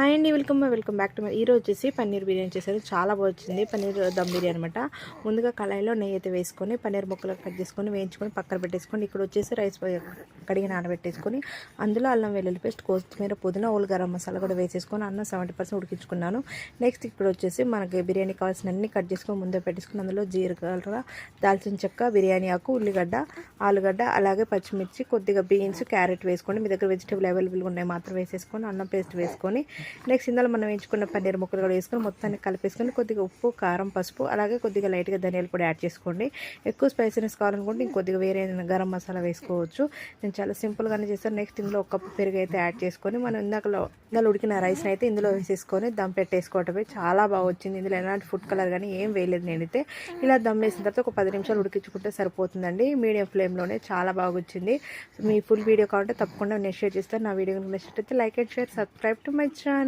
Hi అండి, welcome back to my ఈరోజు వచ్చేసి పన్నీర్ బిర్యానీ చేశారు. చాలా బాగా వచ్చింది. పన్నీర్ దమ్ బిర్యానీ అనమాట. ముందుగా కళాయిలో నెయ్యి అయితే వేసుకొని పన్నీర్ ముక్కలు కట్ చేసుకొని వేయించుకొని పక్కన పెట్టేసుకొని, ఇక్కడ వచ్చేసి రైస్ కడిగి నానబెట్టేసుకొని అందులో అల్లం వెల్లుల్లి పేస్ట్, కొత్తిమీర, పుదీనా, ఓల్ గరం మసాలా కూడా వేసేసుకొని అన్నం 70% ఉడికించుకున్నాను. నెక్స్ట్ ఇక్కడ వచ్చేసి మనకి బిర్యానీ కావాల్సిన అన్ని కట్ చేసుకొని ముందే పెట్టేసుకుని అందులో జీలకర్ర, దాల్చిన చెక్క, బిర్యానీ ఆకు, ఉల్లిగడ్డ, ఆలుగడ్డ, అలాగే పచ్చిమిర్చి, కొద్దిగా బీన్స్, క్యారెట్ వేసుకోండి. మీ దగ్గర వెజిటేబుల్ అవైలబుల్గా ఉన్నాయి మాత్రం వేసేసుకొని అన్నం పేస్ట్ వేసుకొని నెక్స్ట్ ఇందులో మనం వేయించుకున్న పన్నీర్ ముక్కలు కూడా వేసుకొని మొత్తాన్ని కలిపేసుకొని కొద్దిగా ఉప్పు, కారం, పసుపు, అలాగే కొద్దిగా లైట్గా ధనియాల పొడి యాడ్ చేసుకోండి. ఎక్కువ స్పైసీనెస్ కావాలనుకుంటే ఇంకొద్దిగా వేరే గరం మసాలా వేసుకోవచ్చు. నేను చాలా సింపుల్గానే చేస్తాను. నెక్స్ట్ ఇందులో ఒక కప్పు పెరుగు అయితే యాడ్ చేసుకొని మనం ఇందులో ఉడికిన రైస్ని అయితే ఇందులో వేసేసుకొని దమ్ పెట్టేసుకోవటమే. చాలా బాగా వచ్చింది. ఇందులో ఎలాంటి ఫుడ్ కలర్ కానీ ఏం వేయలేదు నేనైతే. ఇలా దమ్ వేసిన తర్వాత ఒక 10 నిమిషాలు ఉడికించుకుంటే సరిపోతుందండి. మీడియం ఫ్లేమ్లోనే చాలా బాగా వచ్చింది. మీ ఫుల్ వీడియో కావాలంటే తప్పకుండా నేను షేర్ చేస్తాను. నా వీడియో నచ్చినట్లయితే like and share, subscribe to my channel.